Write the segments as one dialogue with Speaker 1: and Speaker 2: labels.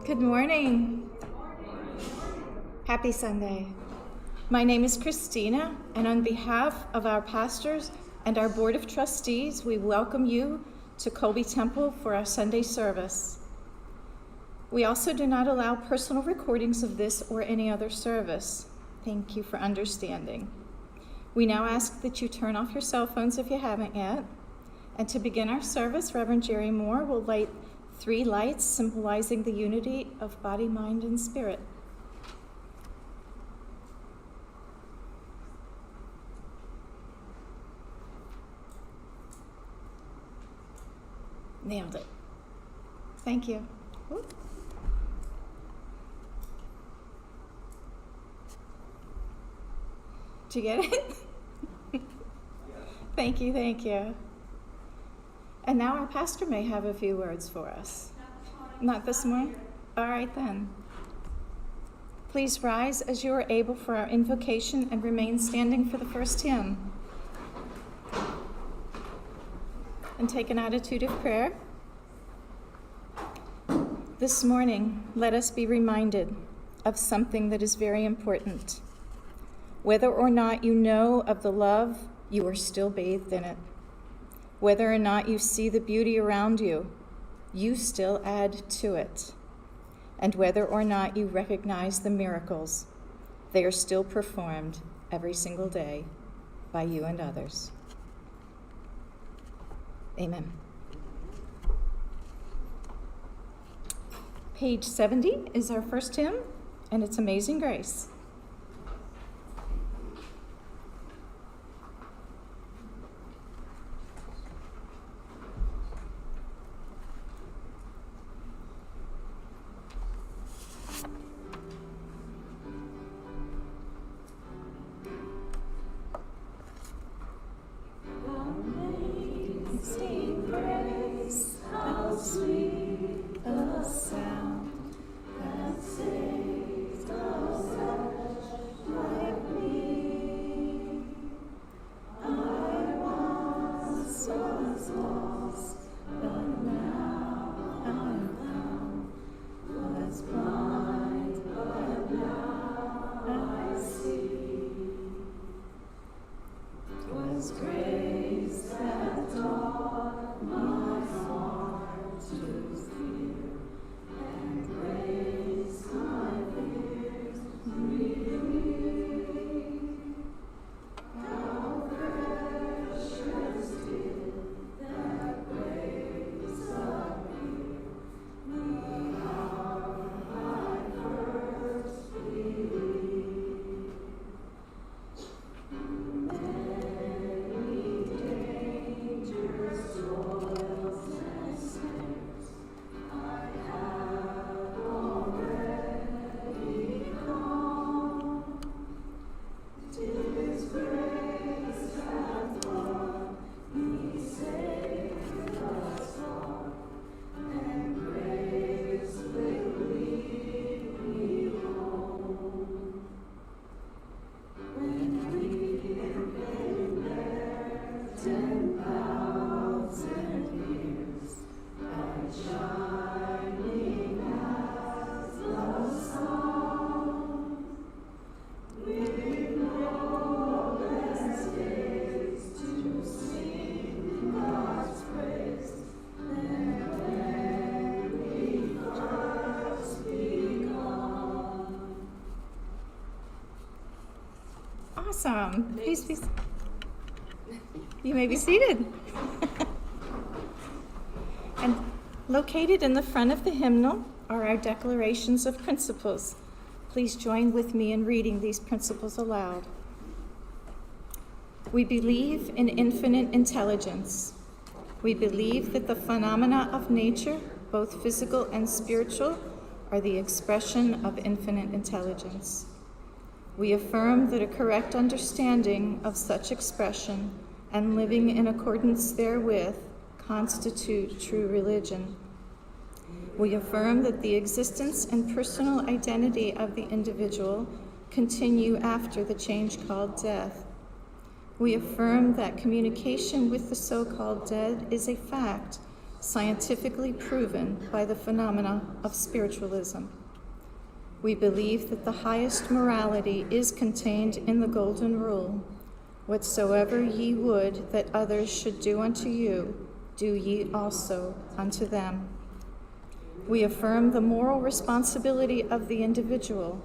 Speaker 1: Good morning. Happy Sunday. My name is Christina, and on behalf of our pastors and our Board of Trustees, we welcome you to Colby Temple for our Sunday service. We also do not allow personal recordings of this or any other service. Thank you for understanding. We now ask that you turn off your cell phones if you haven't yet. And to begin our service, Reverend Jerry Moore will light 3 lights symbolizing the unity of body, mind, and spirit. Nailed it. Thank you. Whoop. Did you get it? Thank you, thank you. And now our pastor may have a few words for us. Not this morning? All right then. Please rise as you are able for our invocation and remain standing for the first hymn. And take an attitude of prayer. This morning, let us be reminded of something that is very important. Whether or not you know of the love, you are still bathed in it. Whether or not you see the beauty around you, you still add to it. And whether or not you recognize the miracles, they are still performed every single day by you and others. Amen. Page 70 is our first hymn, and it's Amazing Grace. Awesome. Please be. You may be seated. And located in the front of the hymnal are our declarations of principles. Please join with me in reading these principles aloud. We believe in infinite intelligence. We believe that the phenomena of nature, both physical and spiritual, are the expression of infinite intelligence. We affirm that a correct understanding of such expression and living in accordance therewith constitute true religion. We affirm that the existence and personal identity of the individual continue after the change called death. We affirm that communication with the so-called dead is a fact, scientifically proven by the phenomena of spiritualism. We believe that the highest morality is contained in the Golden Rule. Whatsoever ye would that others should do unto you, do ye also unto them. We affirm the moral responsibility of the individual,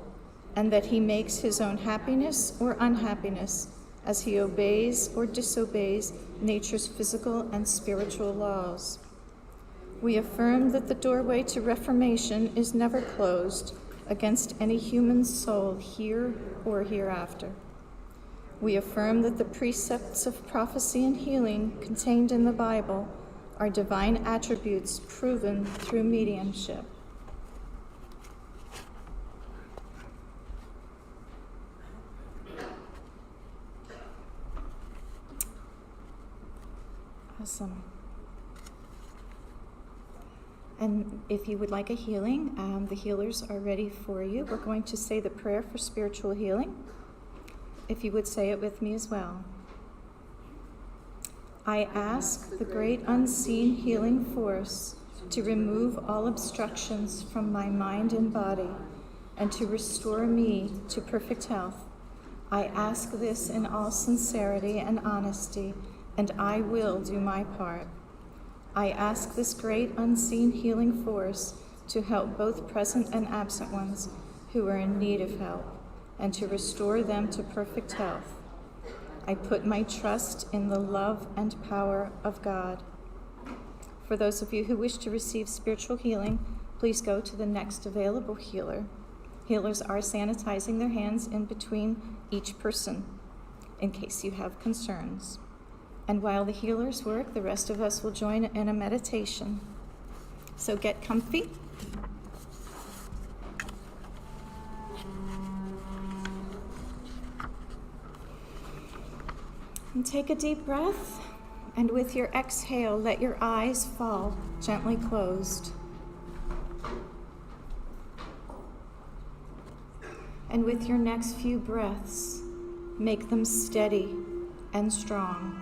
Speaker 1: and that he makes his own happiness or unhappiness as he obeys or disobeys nature's physical and spiritual laws. We affirm that the doorway to reformation is never closed against any human soul here or hereafter. We affirm that the precepts of prophecy and healing contained in the Bible are divine attributes proven through mediumship. Awesome. And if you would like a healing, the healers are ready for you. We're going to say the prayer for spiritual healing. If you would say it with me as well. I ask the great unseen healing force to remove all obstructions from my mind and body and to restore me to perfect health. I ask this in all sincerity and honesty, and I will do my part. I ask this great unseen healing force to help both present and absent ones who are in need of help, and to restore them to perfect health. I put my trust in the love and power of God. For those of you who wish to receive spiritual healing, please go to the next available healer. Healers are sanitizing their hands in between each person in case you have concerns. And while the healers work, the rest of us will join in a meditation. So get comfy. And take a deep breath, and with your exhale, let your eyes fall gently closed. And with your next few breaths, make them steady and strong.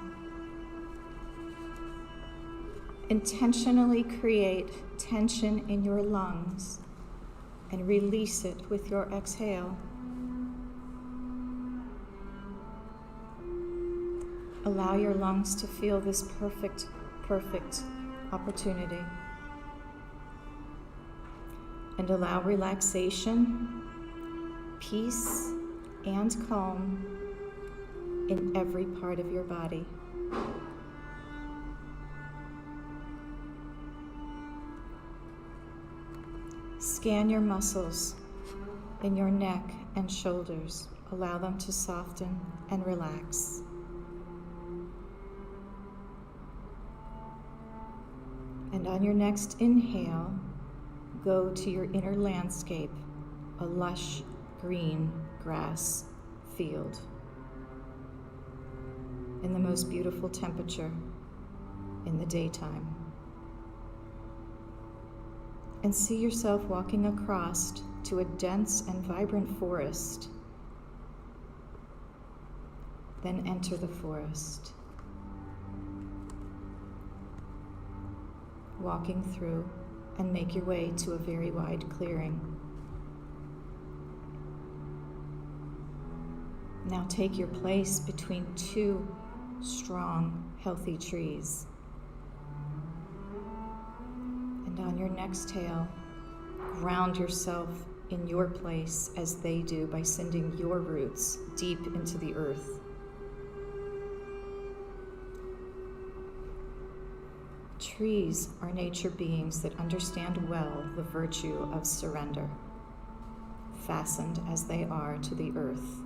Speaker 1: Intentionally create tension in your lungs and release it with your exhale. Allow your lungs to feel this perfect opportunity. And allow relaxation, peace, and calm in every part of your body. Scan your muscles in your neck and shoulders. Allow them to soften and relax. And on your next inhale, go to your inner landscape, a lush green grass field in the most beautiful temperature in the daytime. And see yourself walking across to a dense and vibrant forest. Then enter the forest, walking through, and make your way to a very wide clearing. Now take your place between two strong, healthy trees. And on your next exhale, ground yourself in your place as they do by sending your roots deep into the earth. Trees are nature beings that understand well the virtue of surrender, fastened as they are to the earth.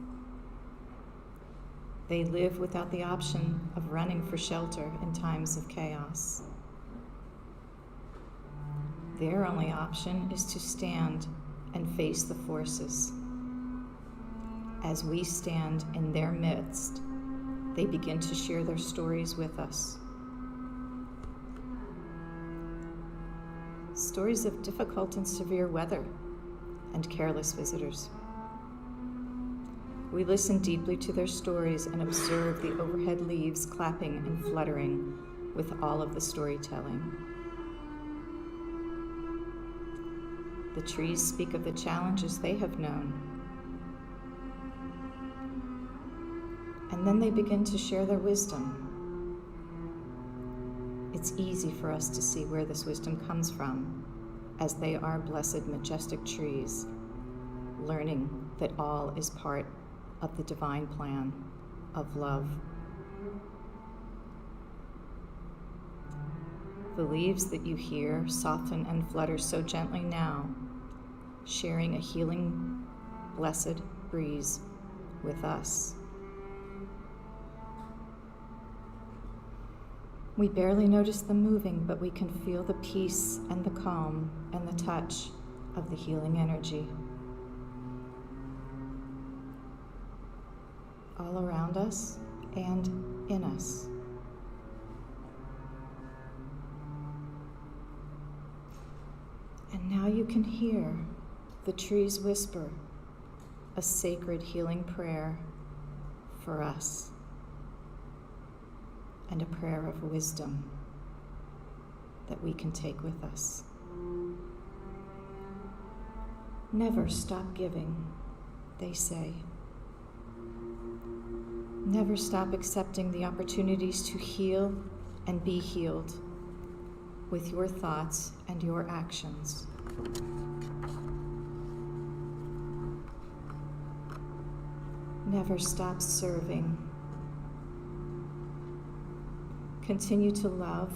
Speaker 1: They live without the option of running for shelter in times of chaos. Their only option is to stand and face the forces. As we stand in their midst, they begin to share their stories with us. Stories of difficult and severe weather and careless visitors. We listen deeply to their stories and observe the overhead leaves clapping and fluttering with all of the storytelling. The trees speak of the challenges they have known. And then they begin to share their wisdom. It's easy for us to see where this wisdom comes from, as they are blessed, majestic trees, learning that all is part of the divine plan of love. The leaves that you hear soften and flutter so gently now, sharing a healing, blessed breeze with us. We barely notice them moving, but we can feel the peace and the calm and the touch of the healing energy. All around us and in us. And now you can hear the trees whisper a sacred healing prayer for us, and a prayer of wisdom that we can take with us. Never stop giving, they say. Never stop accepting the opportunities to heal and be healed with your thoughts and your actions. Never stop serving. Continue to love.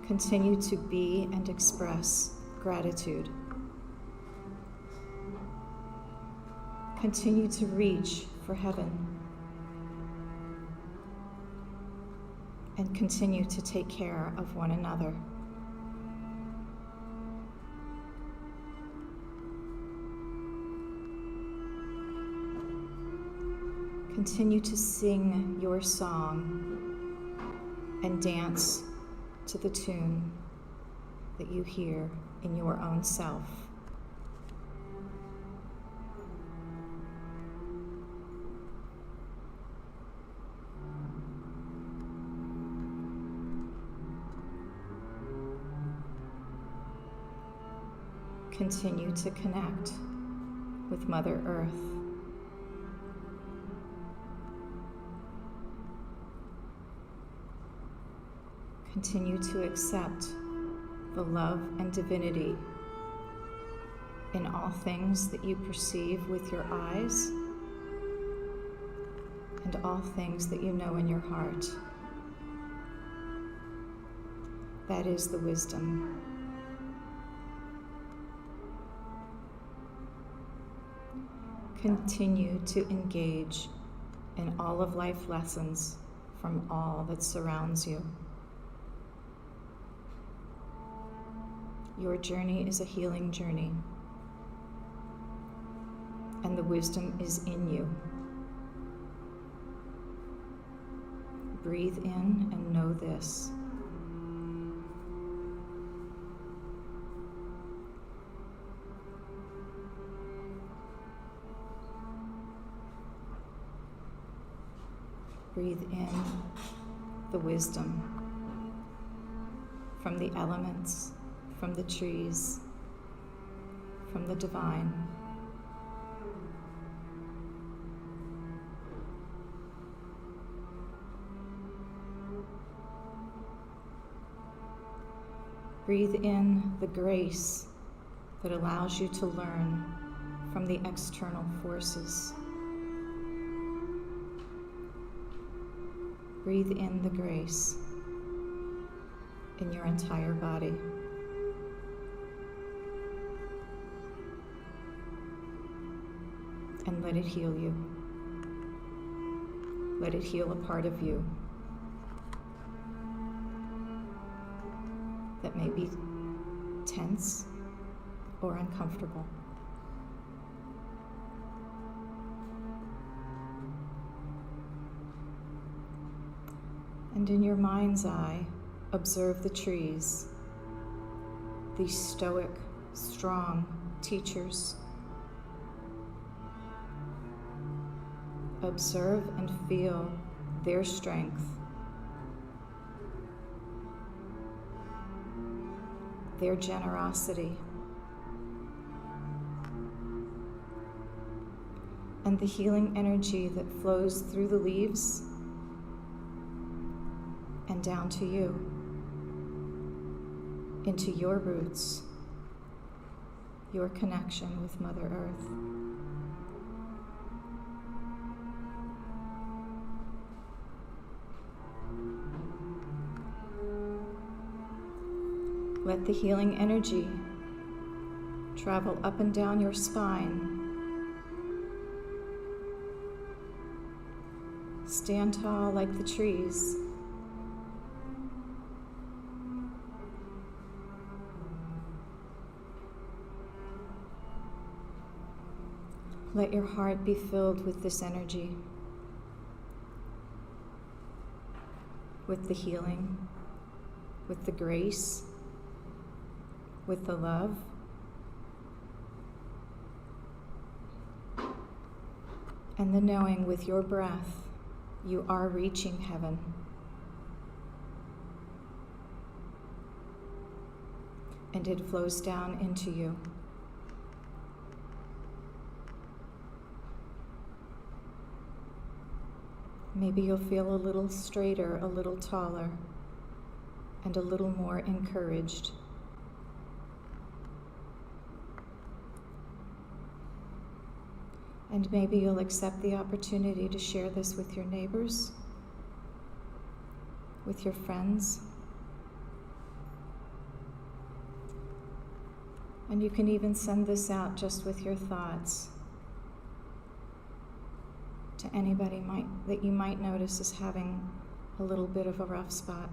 Speaker 1: Continue to be and express gratitude. Continue to reach for heaven. And continue to take care of one another. Continue to sing your song and dance to the tune that you hear in your own self. Continue to connect with Mother Earth. Continue to accept the love and divinity in all things that you perceive with your eyes and all things that you know in your heart. That is the wisdom. Continue to engage in all of life lessons from all that surrounds you. Your journey is a healing journey, and the wisdom is in you. Breathe in and know this. Breathe in the wisdom from the elements, from the trees, from the divine. Breathe in the grace that allows you to learn from the external forces. Breathe in the grace in your entire body. And let it heal you. Let it heal a part of you that may be tense or uncomfortable. And in your mind's eye, observe the trees, these stoic, strong teachers. Observe and feel their strength their generosity, and the healing energy that flows through the leaves and down to you, into your roots, your connection with Mother Earth. Let the healing energy travel up and down your spine. Stand tall like the trees. Let your heart be filled with this energy, with the healing, with the grace, with the love, and the knowing with your breath you are reaching heaven. And it flows down into you. Maybe you'll feel a little straighter, a little taller, and a little more encouraged. And maybe you'll accept the opportunity to share this with your neighbors, with your friends. And you can even send this out just with your thoughts to anybody that you might notice is having a little bit of a rough spot.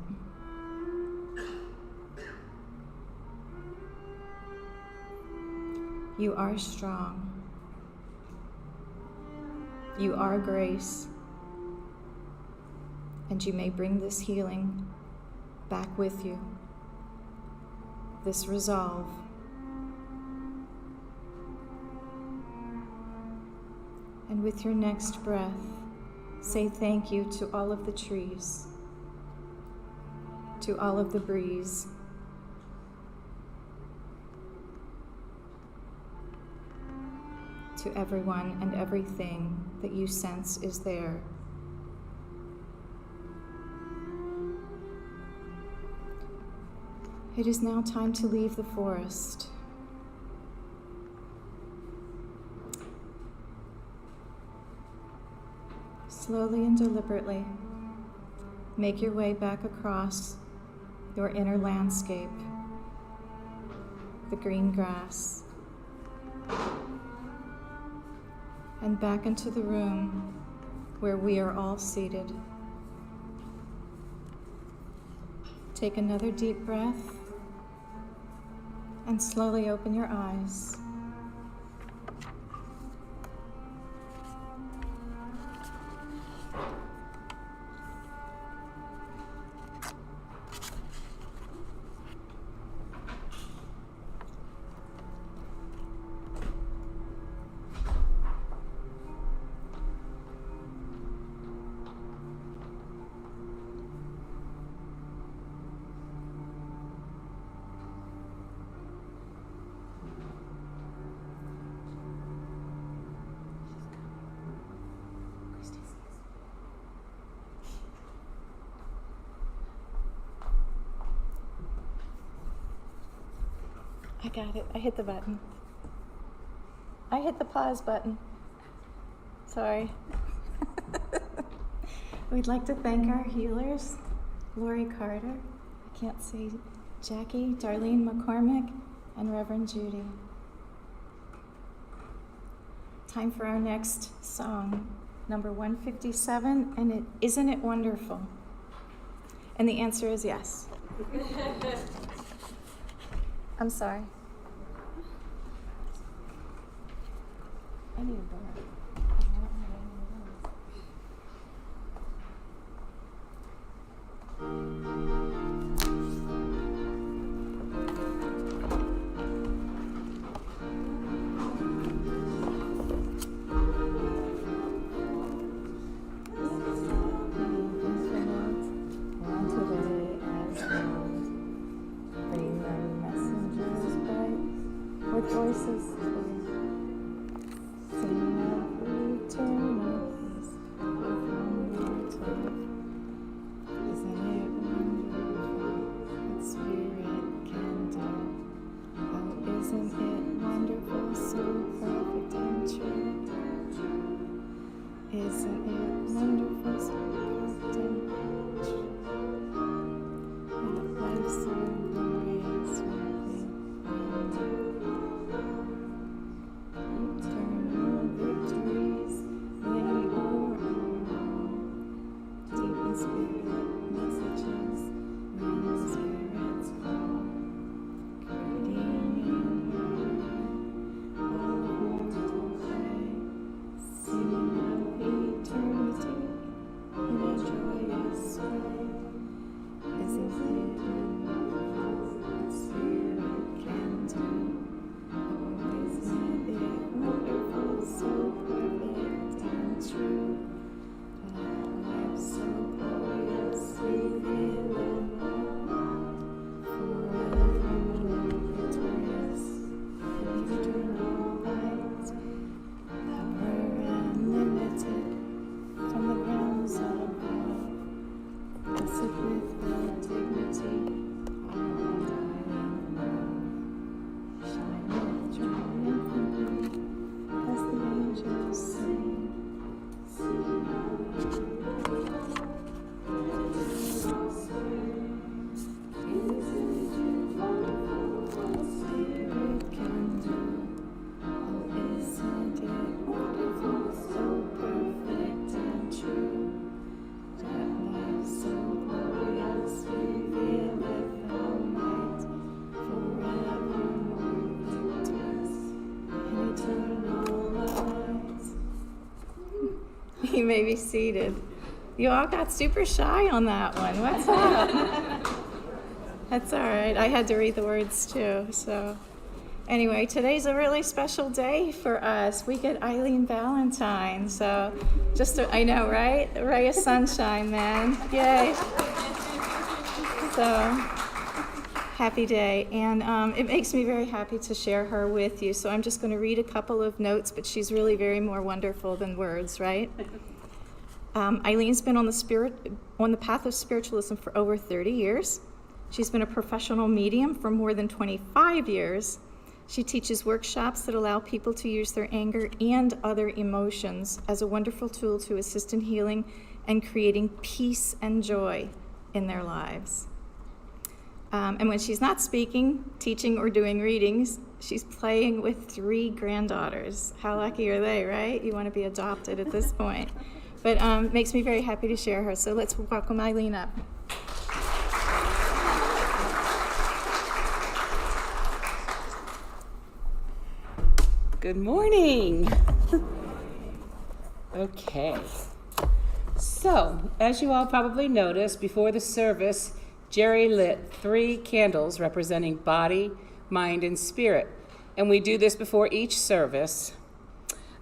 Speaker 1: You are strong. You are grace, and you may bring this healing back with you, this resolve. And with your next breath, say thank you to all of the trees, to all of the breeze, to everyone and everything that you sense is there. It is now time to leave the forest. Slowly and deliberately, make your way back across your inner landscape, the green grass, and back into the room where we are all seated. Take another deep breath and slowly open your eyes. I got it. I hit the button. I hit the pause button. Sorry. We'd like to thank our healers, Lori Carter, I can't see, Jackie, Darlene McCormick, and Reverend Judy. Time for our next song, number 157, and isn't it wonderful? And the answer is yes. I'm sorry. I need a book. Bring the message. with voices. Sing of eternal peace with immortal. Isn't it wonderful what Spirit can do? Oh, isn't it wonderful, so perfect and true? Isn't it wonderful, so perfect and true? That life so glorious within eternal victories lay o'er all. Deep in spirit messages when the spirits call. Creating in heaven all mortal clay. Singing of eternity in a joyous way. Isn't it wonderful what Spirit can do? Oh, isn't it wonderful, so perfect and true? That life so glorious we feel and love, forevermore victorious in eternal light. Power unlimited from the realms above, blessed with the dignity of undying love. Shine with triumphantly as the angels sing. Sing of Isn't it wonderful what Spirit can do? Oh, isn't it wonderful, so perfect and true? That life so glorious revealeth all might, forevermore victorious in eternal light. You may be seated. You all got super shy on that one. What's up? That's all right. I had to read the words too. So anyway, today's a really special day for us. We get Ilene Ballentine. So I know, right? A ray of sunshine, man. Yay. So happy day. And it makes me very happy to share her with you. So I'm just going to read a couple of notes, but she's really very more wonderful than words, right? Ilene's been on the path of spiritualism for over 30 years. She's been a professional medium for more than 25 years. She teaches workshops that allow people to use their anger and other emotions as a wonderful tool to assist in healing and creating peace and joy in their lives. And when she's not speaking, teaching, or doing readings, she's playing with 3 granddaughters. How lucky are they, right? You want to be adopted at this point. But it makes me very happy to share her. So let's welcome Ilene up.
Speaker 2: Good morning. Okay. So, as you all probably noticed, before the service, Jerry lit 3 candles representing body, mind, and spirit. And we do this before each service.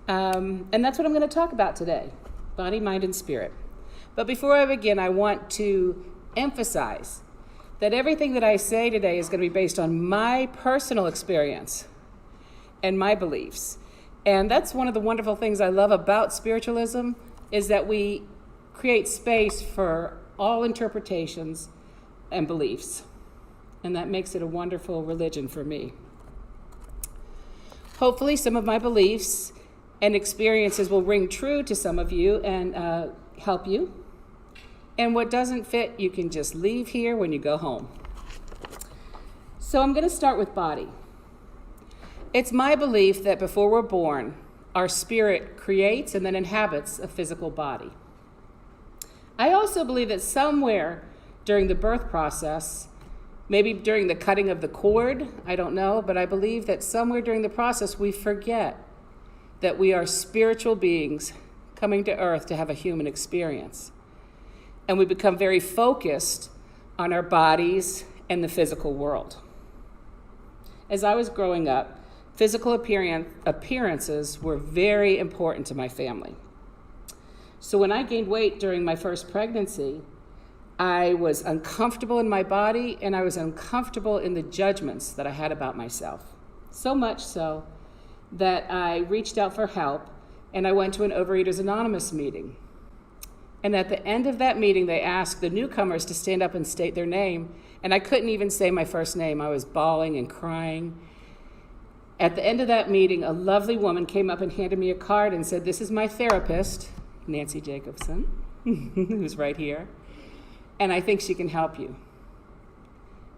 Speaker 2: And that's what I'm going to talk about today. Body, mind, and spirit. But before I begin, I want to emphasize that everything that I say today is going to be based on my personal experience and my beliefs. And that's one of the wonderful things I love about spiritualism, is that we create space for all interpretations and beliefs. And that makes it a wonderful religion for me. Hopefully some of my beliefs and experiences will ring true to some of you and help you. And what doesn't fit, you can just leave here when you go home. So I'm going to start with body. It's my belief that before we're born, our spirit creates and then inhabits a physical body. I also believe that somewhere during the birth process, maybe during the cutting of the cord, I don't know, but I believe that somewhere during the process we forget that we are spiritual beings coming to earth to have a human experience. And we become very focused on our bodies and the physical world. As I was growing up, physical appearances were very important to my family. So when I gained weight during my first pregnancy, I was uncomfortable in my body and I was uncomfortable in the judgments that I had about myself. So much so that I reached out for help, and I went to an Overeaters Anonymous meeting. And at the end of that meeting, they asked the newcomers to stand up and state their name, and I couldn't even say my first name. I was bawling and crying. At the end of that meeting, a lovely woman came up and handed me a card and said, "This is my therapist, Nancy Jacobson," who's right here, "and I think she can help you."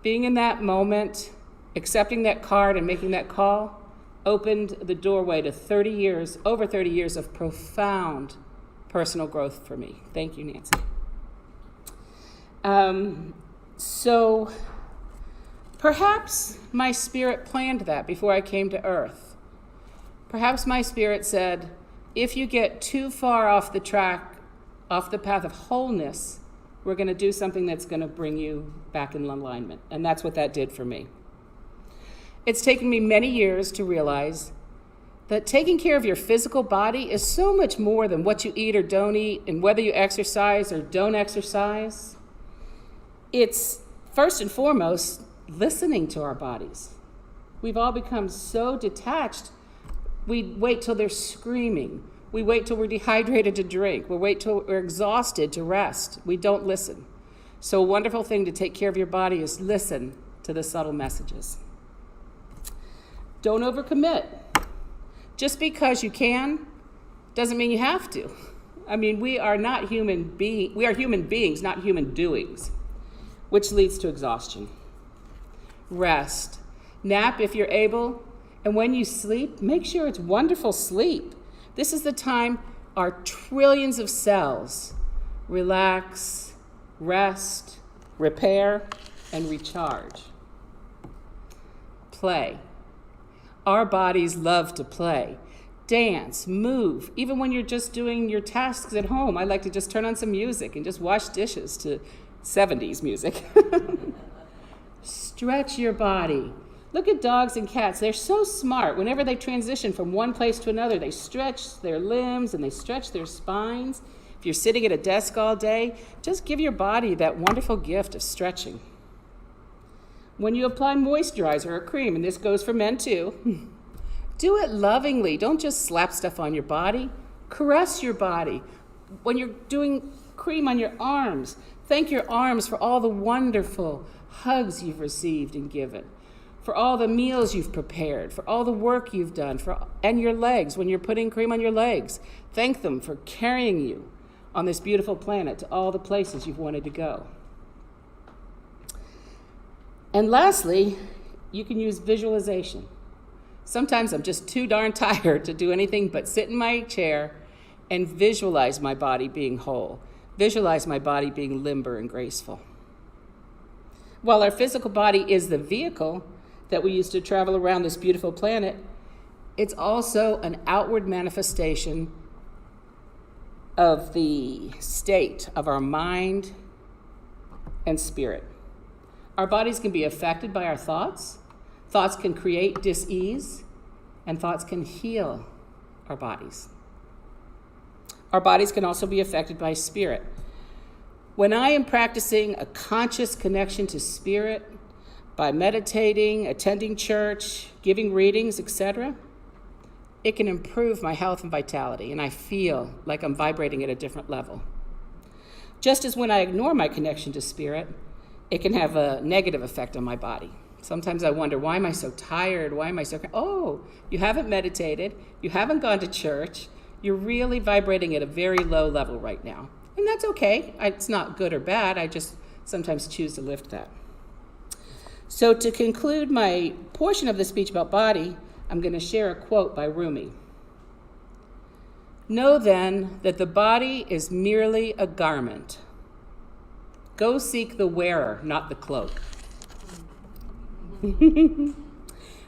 Speaker 2: Being in that moment, accepting that card and making that call, opened the doorway to over 30 years of profound personal growth for me. Thank you, Nancy. So perhaps my spirit planned that before I came to earth. Perhaps my spirit said, if you get too far off the track, off the path of wholeness, we're going to do something that's going to bring you back in alignment. And that's what that did for me. It's taken me many years to realize that taking care of your physical body is so much more than what you eat or don't eat and whether you exercise or don't exercise. It's first and foremost listening to our bodies. We've all become so detached. We wait till they're screaming. We wait till we're dehydrated to drink. We wait till we're exhausted to rest. We don't listen. So a wonderful thing to take care of your body is listen to the subtle messages. Don't overcommit. Just because you can doesn't mean you have to. I mean, we are human beings, not human doings, which leads to exhaustion. Rest. Nap if you're able, and when you sleep, make sure it's wonderful sleep. This is the time our trillions of cells relax, rest, repair, and recharge. Play. Our bodies love to play. Dance, move. Even when you're just doing your tasks at home, I like to just turn on some music and just wash dishes to 70s music. Stretch your body. Look at dogs and cats. They're so smart. Whenever they transition from one place to another, they stretch their limbs and they stretch their spines. If you're sitting at a desk all day, just give your body that wonderful gift of stretching. When you apply moisturizer or cream, and this goes for men too, do it lovingly. Don't just slap stuff on your body. Caress your body. When you're doing cream on your arms, thank your arms for all the wonderful hugs you've received and given, for all the meals you've prepared, for all the work you've done, and your legs. When you're putting cream on your legs, thank them for carrying you on this beautiful planet to all the places you've wanted to go. And lastly, you can use visualization. Sometimes I'm just too darn tired to do anything but sit in my chair and visualize my body being whole, visualize my body being limber and graceful. While our physical body is the vehicle that we use to travel around this beautiful planet, it's also an outward manifestation of the state of our mind and spirit. Our bodies can be affected by our thoughts. Thoughts can create dis-ease, and thoughts can heal our bodies. Our bodies can also be affected by spirit. When I am practicing a conscious connection to spirit by meditating, attending church, giving readings, etc., it can improve my health and vitality, and I feel like I'm vibrating at a different level. Just as when I ignore my connection to spirit, it can have a negative effect on my body. Sometimes I wonder, why am I so tired? Why am I so... Oh, you haven't meditated. You haven't gone to church. You're really vibrating at a very low level right now. And that's okay. It's not good or bad. I just sometimes choose to lift that. So to conclude my portion of the speech about body, I'm going to share a quote by Rumi. Know then that the body is merely a garment. Go seek the wearer, not the cloak. The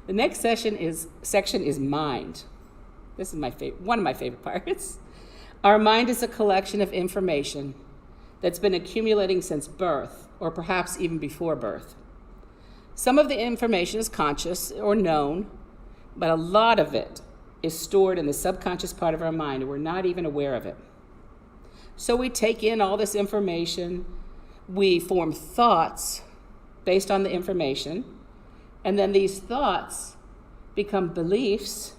Speaker 2: next section is mind. This is one of my favorite parts. Our mind is a collection of information that's been accumulating since birth, or perhaps even before birth. Some of the information is conscious or known, but a lot of it is stored in the subconscious part of our mind, and we're not even aware of it. So we take in all this information, we form thoughts based on the information, and then these thoughts become beliefs,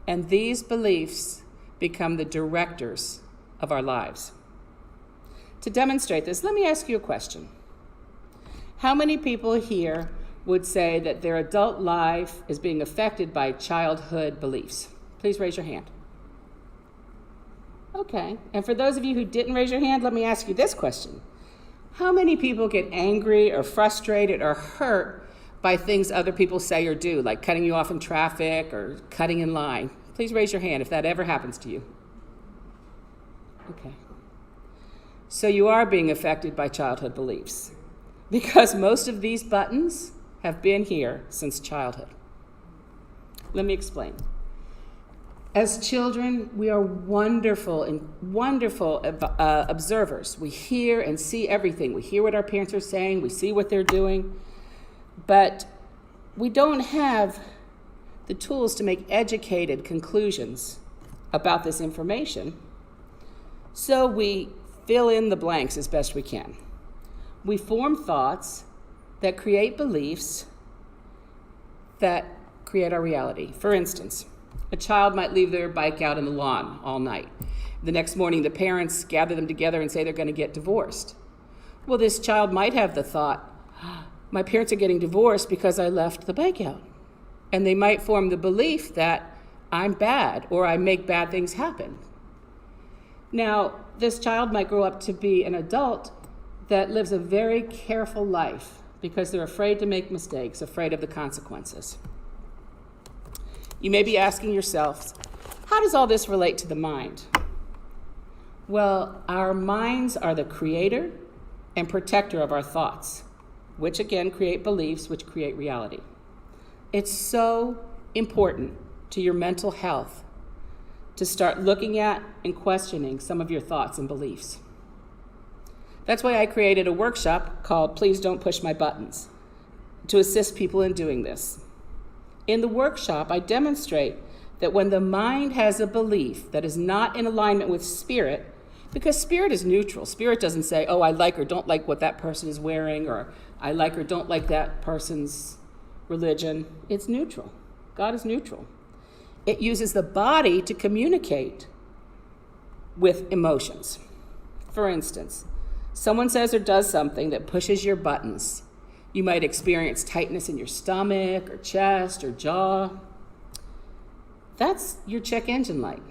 Speaker 2: and these beliefs become the directors of our lives. To demonstrate this, let me ask you a question. How many people here would say that their adult life is being affected by childhood beliefs? Please raise your hand. Okay, and for those of you who didn't raise your hand, let me ask you this question. How many people get angry or frustrated or hurt by things other people say or do, like cutting you off in traffic or cutting in line? Please raise your hand if that ever happens to you. Okay. So you are being affected by childhood beliefs, because most of these buttons have been here since childhood. Let me explain. As children, we are wonderful observers. We hear and see everything. We hear what our parents are saying. We see what they're doing. But we don't have the tools to make educated conclusions about this information. So we fill in the blanks as best we can. We form thoughts that create beliefs that create our reality. For instance, a child might leave their bike out in the lawn all night. The next morning, the parents gather them together and say they're going to get divorced. Well, this child might have the thought, my parents are getting divorced because I left the bike out. And they might form the belief that I'm bad or I make bad things happen. Now, this child might grow up to be an adult that lives a very careful life because they're afraid to make mistakes, afraid of the consequences. You may be asking yourself, how does all this relate to the mind? Well, our minds are the creator and protector of our thoughts, which again create beliefs, which create reality. It's so important to your mental health to start looking at and questioning some of your thoughts and beliefs. That's why I created a workshop called Please Don't Push My Buttons, to assist people in doing this. In the workshop, I demonstrate that when the mind has a belief that is not in alignment with spirit, because spirit is neutral. Spirit doesn't say, oh, I like or don't like what that person is wearing, or I like or don't like that person's religion. It's neutral. God is neutral. It uses the body to communicate with emotions. For instance, someone says or does something that pushes your buttons. You might experience tightness in your stomach or chest or jaw. That's your check engine light.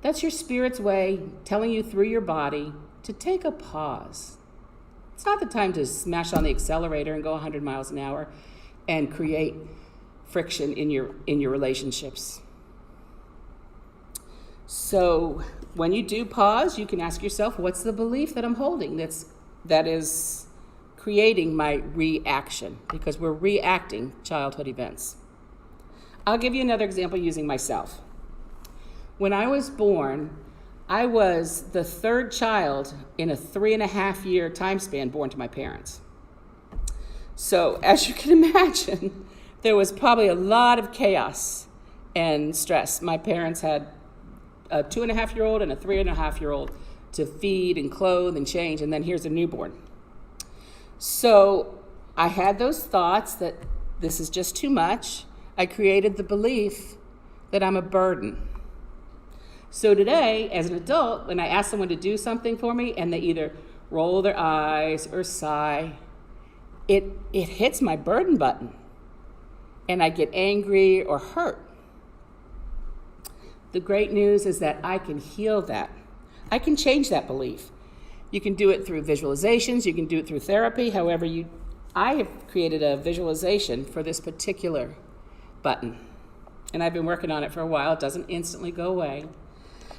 Speaker 2: That's your spirit's way telling you through your body to take a pause. It's not the time to smash on the accelerator and go 100 miles an hour and create friction in your relationships. So when you do pause, you can ask yourself, what's the belief that I'm holding that is creating my reaction? Because we're reacting childhood events. I'll give you another example using myself. When I was born, I was the third child in a 3.5-year time span born to my parents. So as you can imagine, there was probably a lot of chaos and stress. My parents had a 2.5-year-old and a 3.5-year-old to feed and clothe and change, and then here's a newborn. So I had those thoughts that this is just too much. I created the belief that I'm a burden. So today, as an adult, when I ask someone to do something for me and they either roll their eyes or sigh, it hits my burden button and I get angry or hurt. The great news is that I can heal that. I can change that belief. You can do it through visualizations, you can do it through therapy, I have created a visualization for this particular button. And I've been working on it for a while. It doesn't instantly go away.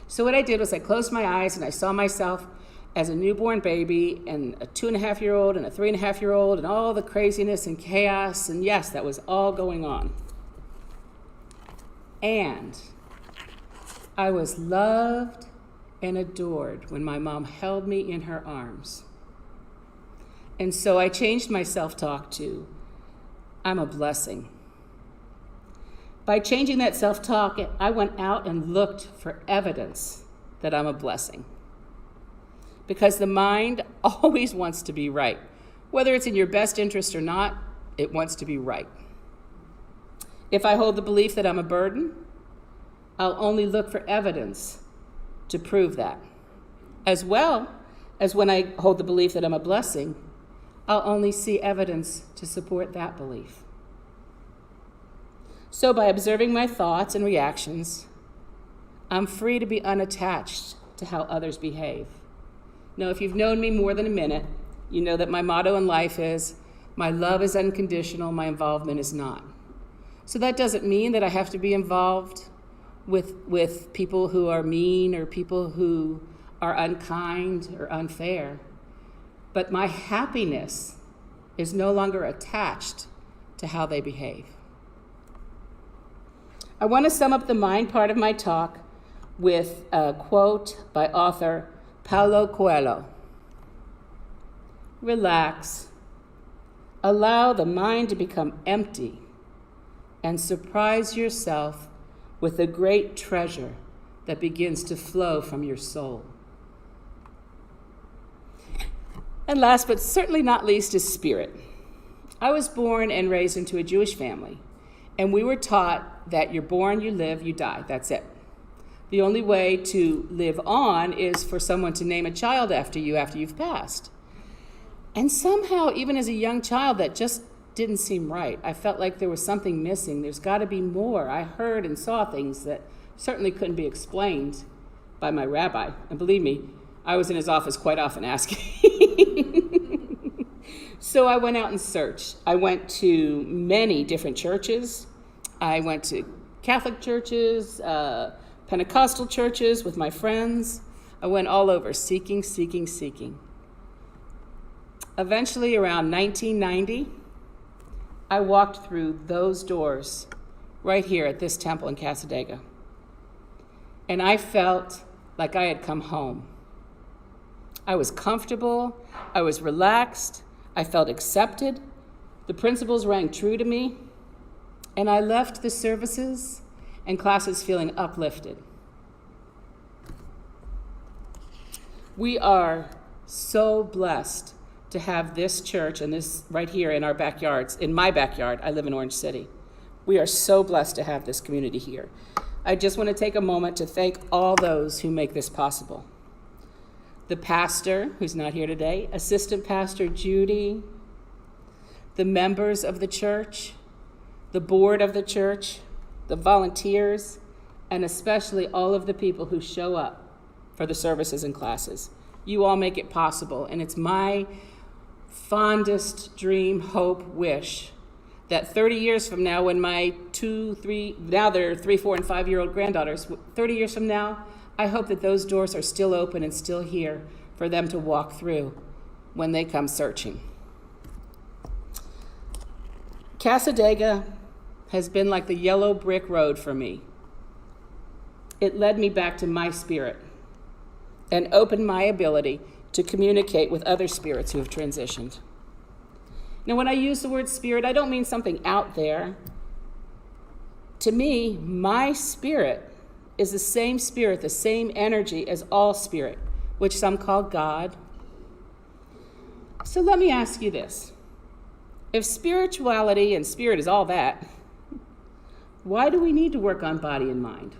Speaker 2: So what I did was I closed my eyes and I saw myself as a newborn baby and a 2.5-year-old and a 3.5-year-old and all the craziness and chaos. And yes, that was all going on. And I was loved and adored when my mom held me in her arms. And so I changed my self-talk to, I'm a blessing. By changing that self-talk, I went out and looked for evidence that I'm a blessing. Because the mind always wants to be right. Whether it's in your best interest or not, it wants to be right. If I hold the belief that I'm a burden, I'll only look for evidence to prove that. As well as when I hold the belief that I'm a blessing, I'll only see evidence to support that belief. So by observing my thoughts and reactions, I'm free to be unattached to how others behave. Now, if you've known me more than a minute, you know that my motto in life is, my love is unconditional, my involvement is not. So that doesn't mean that I have to be involved with people who are mean or people who are unkind or unfair. But my happiness is no longer attached to how they behave. I want to sum up the mind part of my talk with a quote by author Paulo Coelho. Relax. Allow the mind to become empty and surprise yourself with the great treasure that begins to flow from your soul. And last but certainly not least is spirit. I was born and raised into a Jewish family, and we were taught that you're born, you live, you die. That's it. The only way to live on is for someone to name a child after you after you've passed. And somehow, even as a young child, that just didn't seem right. I felt like there was something missing. There's got to be more. I heard and saw things that certainly couldn't be explained by my rabbi. And believe me, I was in his office quite often asking. So I went out and searched. I went to many different churches. I went to Catholic churches, Pentecostal churches with my friends. I went all over, seeking. Eventually, around 1990, I walked through those doors right here at this temple in Casadega. And I felt like I had come home. I was comfortable, I was relaxed, I felt accepted, the principles rang true to me, and I left the services and classes feeling uplifted. We are so blessed to have this church and this right here in our backyards. In my backyard, I live in Orange City. We are so blessed to have this community here. I just want to take a moment to thank all those who make this possible. The pastor, who's not here today, assistant pastor Judy, the members of the church, the board of the church, the volunteers, and especially all of the people who show up for the services and classes. You all make it possible, and it's my fondest dream, hope, wish that 30 years from now, when my now they're 3, 4, and 5-year-old granddaughters, 30 years from now, I hope that those doors are still open and still here for them to walk through when they come searching. Casadega has been like the yellow brick road for me. It led me back to my spirit and opened my ability to communicate with other spirits who have transitioned. Now, when I use the word spirit, I don't mean something out there. To me, my spirit is the same spirit, the same energy as all spirit, which some call God. So let me ask you this. If spirituality and spirit is all that, why do we need to work on body and mind?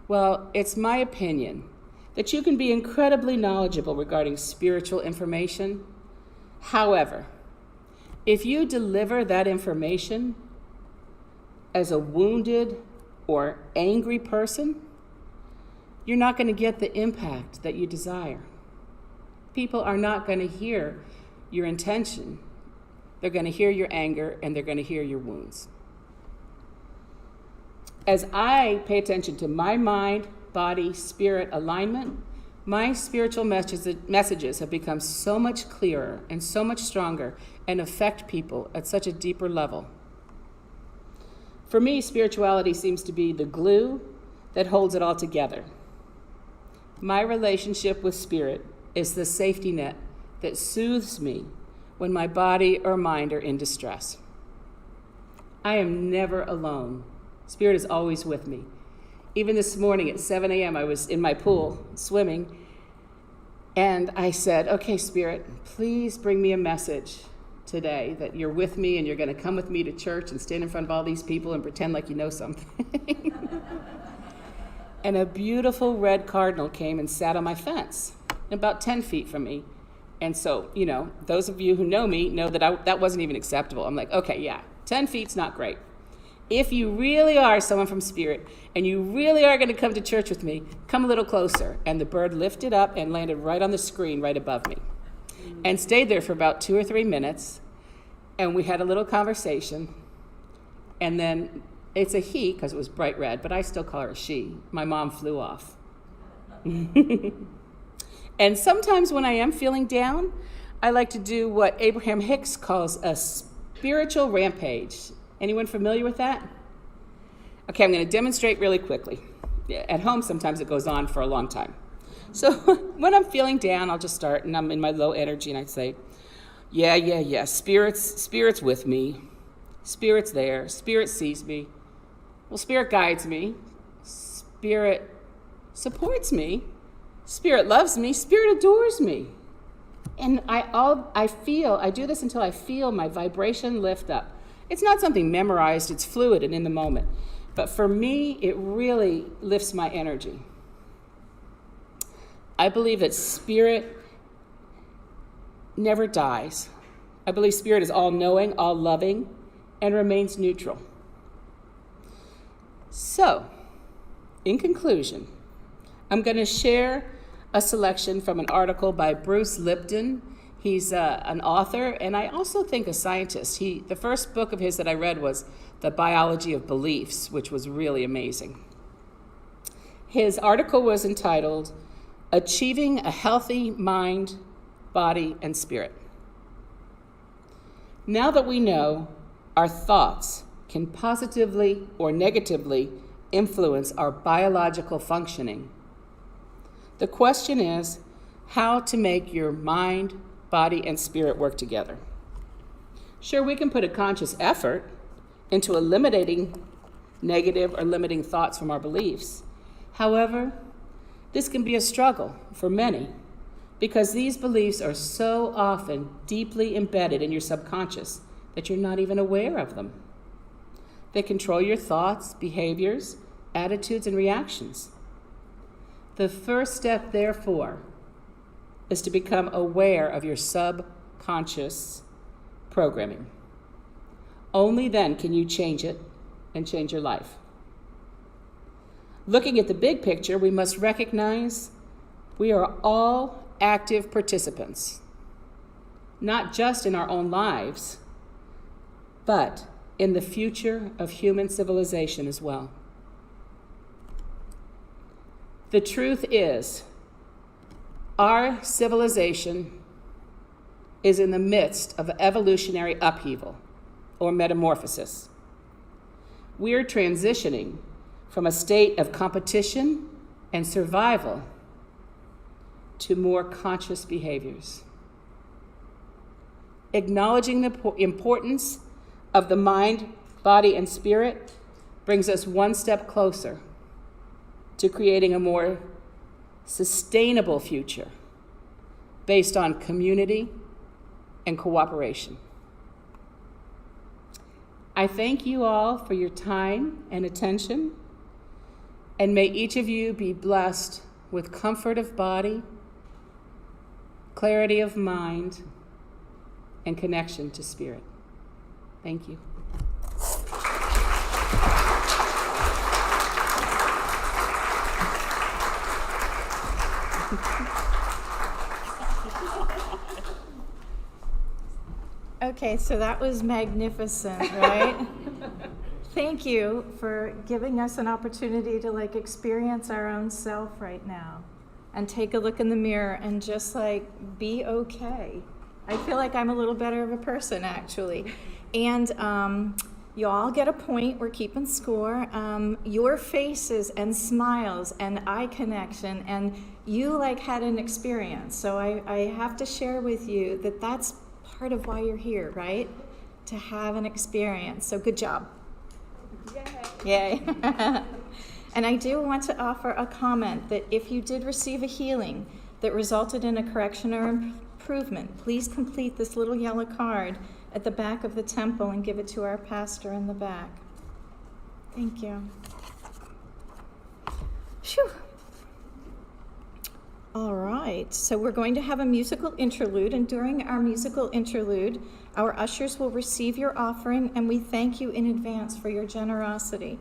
Speaker 2: Well, it's my opinion that you can be incredibly knowledgeable regarding spiritual information. However, if you deliver that information as a wounded or angry person, you're not going to get the impact that you desire. People are not going to hear your intention. They're going to hear your anger, and they're going to hear your wounds. As I pay attention to my mind, body, spirit alignment, my spiritual messages have become so much clearer and so much stronger and affect people at such a deeper level. For me, spirituality seems to be the glue that holds it all together. My relationship with spirit is the safety net that soothes me when my body or mind are in distress. I am never alone. Spirit is always with me. Even this morning at 7 a.m., I was in my pool swimming, and I said, okay, Spirit, please bring me a message today, that you're with me and you're going to come with me to church and stand in front of all these people and pretend like you know something. And a beautiful red cardinal came and sat on my fence, about 10 feet from me. And so, those of you who know me know that that wasn't even acceptable. I'm like, okay, yeah, 10 feet's not great. If you really are someone from Spirit and you really are going to come to church with me, come a little closer. And the bird lifted up and landed right on the screen right above me and stayed there for about 2 or 3 minutes. And we had a little conversation. And then it's a he because it was bright red, but I still call her a she. My mom flew off. And sometimes when I am feeling down, I like to do what Abraham Hicks calls a spiritual rampage. Anyone familiar with that? Okay, I'm going to demonstrate really quickly. At home, sometimes it goes on for a long time. So when I'm feeling down, I'll just start, and I'm in my low energy, and I say, yeah, Spirit's with me. Spirit's there. Spirit sees me. Well, Spirit guides me. Spirit supports me. Spirit loves me. Spirit adores me. And I do this until I feel my vibration lift up. It's not something memorized, it's fluid and in the moment. But for me, it really lifts my energy. I believe that Spirit never dies. I believe Spirit is all-knowing, all-loving, and remains neutral. So, in conclusion, I'm going to share a selection from an article by Bruce Lipton. He's an author, and I also think a scientist. The first book of his that I read was The Biology of Beliefs, which was really amazing. His article was entitled, Achieving a Healthy Mind, Body, and Spirit. Now that we know our thoughts can positively or negatively influence our biological functioning, the question is how to make your mind, body, and spirit work together. Sure, we can put a conscious effort into eliminating negative or limiting thoughts from our beliefs. However, this can be a struggle for many because these beliefs are so often deeply embedded in your subconscious that you're not even aware of them. They control your thoughts, behaviors, attitudes, and reactions. The first step, therefore, is to become aware of your subconscious programming. Only then can you change it and change your life. Looking at the big picture, we must recognize we are all active participants, not just in our own lives, but in the future of human civilization as well. The truth is, our civilization is in the midst of evolutionary upheaval or metamorphosis. We are transitioning from a state of competition and survival to more conscious behaviors. Acknowledging the importance of the mind, body, and spirit brings us one step closer to creating a more sustainable future based on community and cooperation. I thank you all for your time and attention, and may each of you be blessed with comfort of body, clarity of mind, and connection to spirit. Thank you.
Speaker 1: Okay, so that was magnificent, right? Thank you for giving us an opportunity to experience our own self right now and take a look in the mirror and just be okay. I feel like I'm a little better of a person actually. And you all get a point, we're keeping score. Your faces and smiles and eye connection, and you had an experience. So I have to share with you that that's part of why you're here, right? To have an experience. So good job. Yay. And I do want to offer a comment that if you did receive a healing that resulted in a correction or improvement, please complete this little yellow card at the back of the temple and give it to our pastor in the back. Thank you. Phew. All right, so we're going to have a musical interlude, and during our musical interlude, our ushers will receive your offering, and we thank you in advance for your generosity.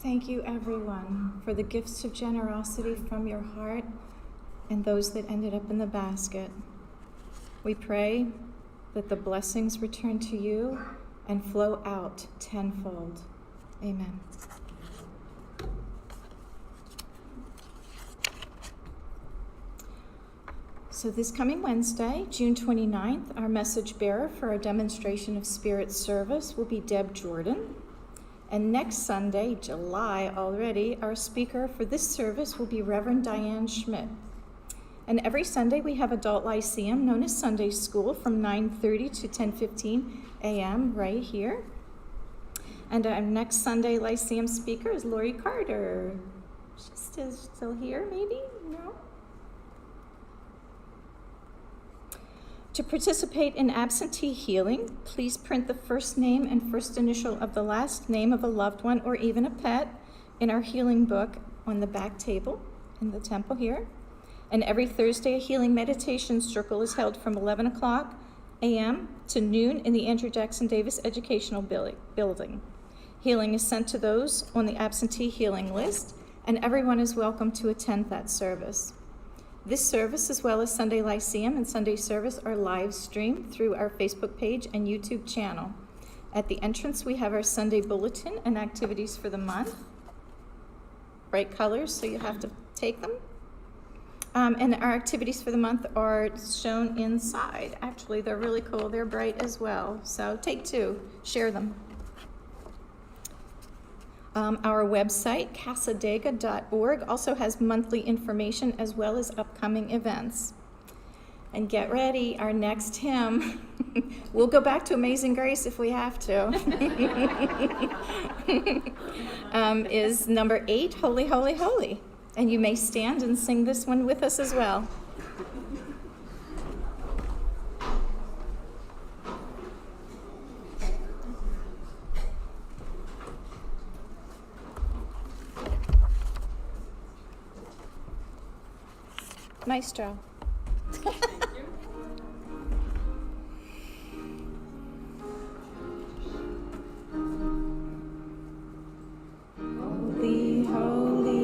Speaker 1: Thank you, everyone, for the gifts of generosity from your heart and those that ended up in the basket. We pray that the blessings return to you and flow out tenfold. Amen. So this coming Wednesday, June 29th, our message bearer for our demonstration of Spirit service will be Deb Jordan. And next Sunday, July already, our speaker for this service will be Reverend Diane Schmidt. And every Sunday we have Adult Lyceum, known as Sunday School, from 9:30 to 10:15 a.m. right here. And our next Sunday Lyceum speaker is Lori Carter. She's still here, maybe? No? To participate in absentee healing, please print the first name and first initial of the last name of a loved one or even a pet in our healing book on the back table in the temple here. And every Thursday, a healing meditation circle is held from 11 o'clock a.m. to noon in the Andrew Jackson Davis Educational Building. Healing is sent to those on the absentee healing list, and everyone is welcome to attend that service. This service, as well as Sunday Lyceum and Sunday service, are live streamed through our Facebook page and YouTube channel. At the entrance, we have our Sunday bulletin and activities for the month. Bright colors, so you have to take them. And our activities for the month are shown inside. Actually, they're really cool. They're bright as well. So take two, share them. Our website, casadega.org, also has monthly information as well as upcoming events. And get ready, our next hymn, we'll go back to Amazing Grace if we have to, is number 8, Holy, Holy, Holy. And you may stand and sing this one with us as well. Maestro. Holy, holy,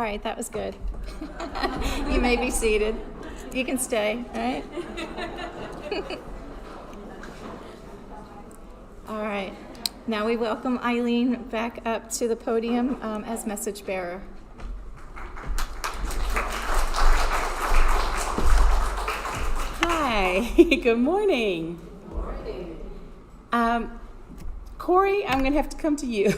Speaker 1: right, that was good. You may be seated. You can stay, all right? All right. Now we welcome Ilene back up to the podium as message bearer.
Speaker 2: Hi, good morning. Corey, I'm going to have to come to you.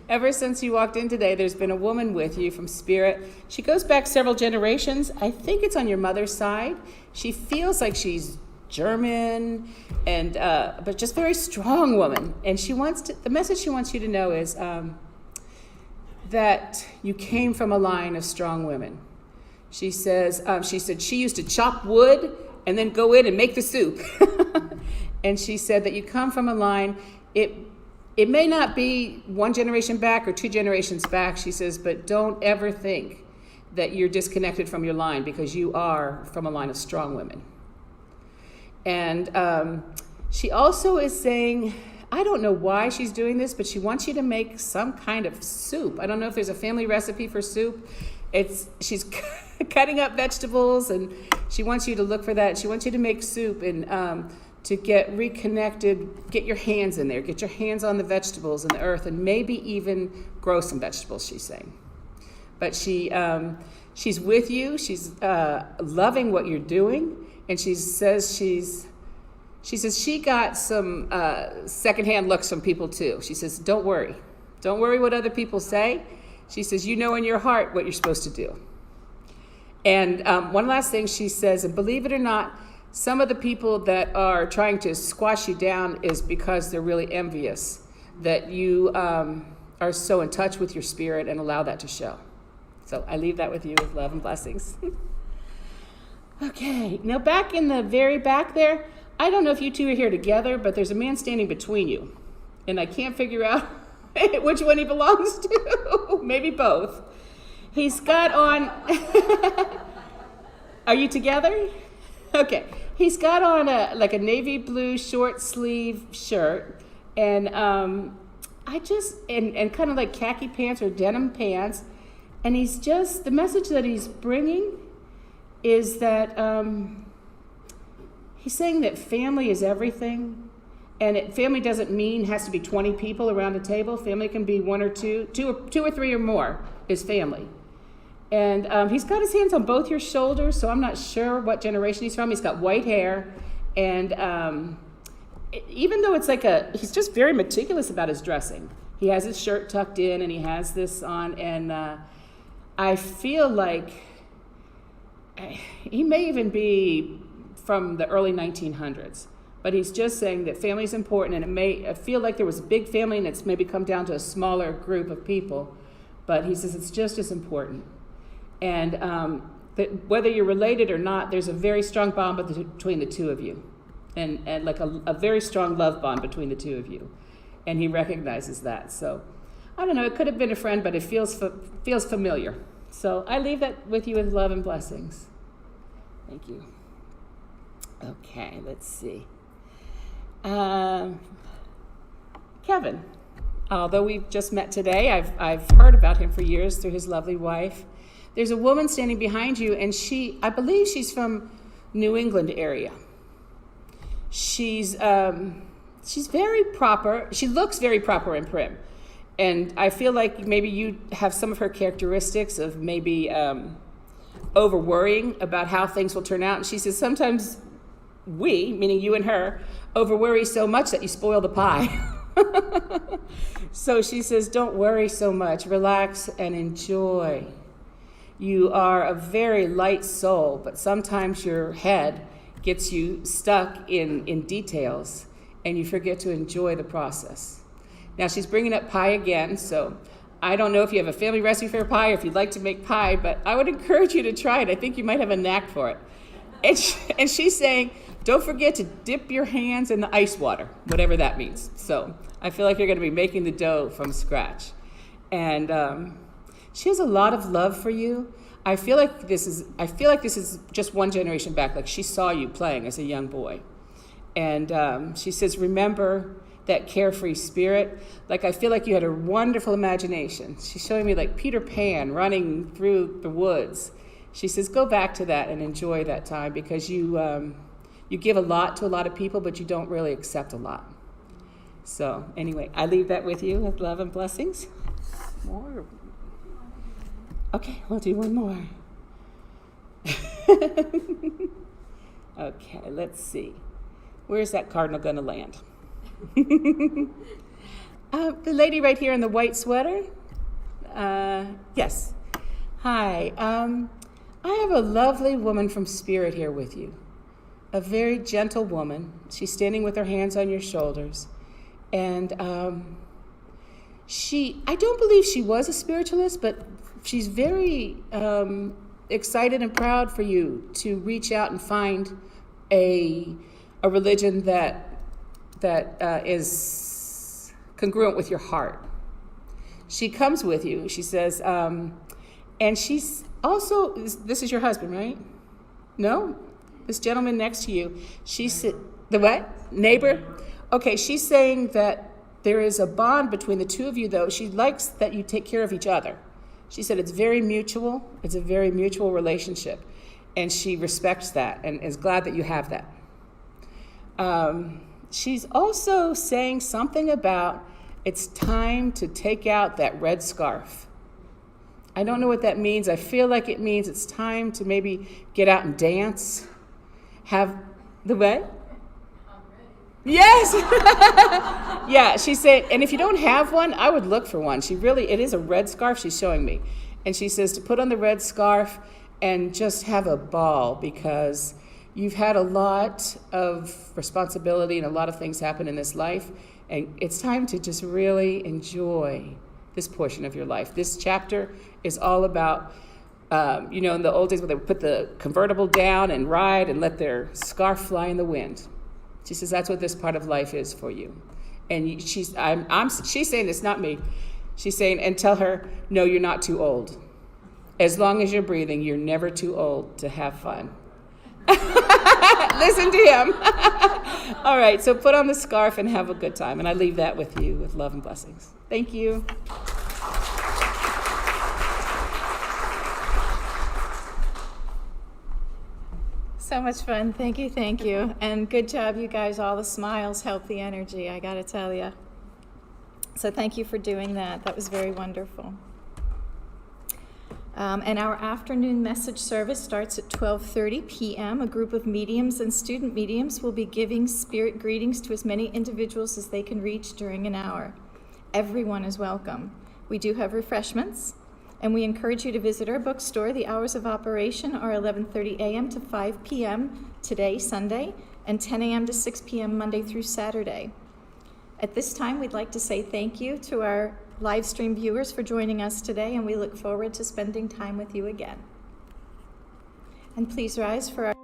Speaker 2: Ever since you walked in today, there's been a woman with you from Spirit. She goes back several generations. I think it's on your mother's side. She feels like she's German, and but just very strong woman. And the message she wants you to know is that you came from a line of strong women. She said she used to chop wood and then go in and make the soup. And she said that you come from a line, it may not be one generation back or two generations back, she says, but don't ever think that you're disconnected from your line, because you are from a line of strong women. And she also is saying, I don't know why she's doing this, but she wants you to make some kind of soup. I don't know if there's a family recipe for soup. She's cutting up vegetables, and she wants you to look for that. She wants you to make soup and to get reconnected, get your hands in there, get your hands on the vegetables and the earth, and maybe even grow some vegetables, she's saying. But she's with you. She's loving what you're doing, and she says she got some secondhand looks from people too. She says, don't worry what other people say. She says, you know in your heart what you're supposed to do. And one last thing she says, and believe it or not, some of the people that are trying to squash you down is because they're really envious that you are so in touch with your spirit and allow that to show. So I leave that with you with love and blessings. Okay, now back in the very back there, I don't know if you two are here together, but there's a man standing between you, and I can't figure out which one he belongs to. Maybe both. He's got on... Are you together? Okay. He's got on a navy blue short sleeve shirt, and and kind of like khaki pants or denim pants. And the message that he's bringing is that he's saying that family is everything. And family doesn't mean has to be 20 people around a table. Family can be one or two or three or more is family. And he's got his hands on both your shoulders, so I'm not sure what generation he's from. He's got white hair, and even though he's just very meticulous about his dressing. He has his shirt tucked in, and he has this on, and I feel like he may even be from the early 1900s. But he's just saying that family is important, and I feel like there was a big family, and it's maybe come down to a smaller group of people. But he says it's just as important. And that whether you're related or not, there's a very strong bond between the two of you, and like a very strong love bond between the two of you. And he recognizes that. So I don't know, it could have been a friend, but it feels familiar. So I leave that with you with love and blessings. Thank you. Okay, let's see. Kevin, although we've just met today, I've heard about him for years through his lovely wife. There's a woman standing behind you, and I believe she's from New England area. She's very proper. She looks very proper and prim. And I feel like maybe you have some of her characteristics of maybe over worrying about how things will turn out. And she says sometimes we, meaning you and her, over worry so much that you spoil the pie. So she says, don't worry so much. Relax and enjoy. You are a very light soul, but sometimes your head gets you stuck in details, and you forget to enjoy the process. Now, she's bringing up pie again, so I don't know if you have a family recipe for pie or if you'd like to make pie, but I would encourage you to try it. I think you might have a knack for it. And she's saying, don't forget to dip your hands in the ice water, whatever that means. So I feel like you're going to be making the dough from scratch. And she has a lot of love for you. I feel like this is just one generation back. Like she saw you playing as a young boy. And she says, remember that carefree spirit. Like, I feel like you had a wonderful imagination. She's showing me like Peter Pan running through the woods. She says, go back to that and enjoy that time, because you give a lot to a lot of people, but you don't really accept a lot. So anyway, I leave that with you with love and blessings. More? Okay, we'll do one more. Okay, let's see. Where's that cardinal going to land? The lady right here in the white sweater? Yes. Hi. I have a lovely woman from Spirit here with you. A very gentle woman. She's standing with her hands on your shoulders. And I don't believe she was a spiritualist, but she's very excited and proud for you to reach out and find a religion that is congruent with your heart. She comes with you, she says, and she's also, this is your husband, right? No? This gentleman next to you, the what? Neighbor? Okay, she's saying that there is a bond between the two of you, though. She likes that you take care of each other. She said it's very mutual. It's a very mutual relationship. And she respects that and is glad that you have that. She's also saying something about it's time to take out that red scarf. I don't know what that means. I feel like it means it's time to maybe get out and dance. Have the what? Yes. Yeah, she said, and if you don't have one, I would look for one. It is a red scarf she's showing me. And she says to put on the red scarf and just have a ball, because you've had a lot of responsibility and a lot of things happen in this life. And it's time to just really enjoy this portion of your life. This chapter is all about, in the old days when they would put the convertible down and ride and let their scarf fly in the wind. She says that's what this part of life is for you. And she's saying it's not me. She's saying, and tell her, no, you're not too old. As long as you're breathing, you're never too old to have fun. Listen to him. All right, so put on the scarf and have a good time. And I leave that with you with love and blessings. Thank you.
Speaker 1: So much fun. Thank you, thank you. And good job, you guys. All the smiles help the energy, I got to tell you. So thank you for doing that. That was very wonderful. And our afternoon message service starts at 12:30 p.m. A group of mediums and student mediums will be giving spirit greetings to as many individuals as they can reach during an hour. Everyone is welcome. We do have refreshments, and we encourage you to visit our bookstore. The hours of operation are 11:30 a.m. to 5 p.m. today, Sunday, and 10 a.m. to 6 p.m. Monday through Saturday. At this time, we'd like to say thank you to our live stream viewers for joining us today, and we look forward to spending time with you again. And please rise for our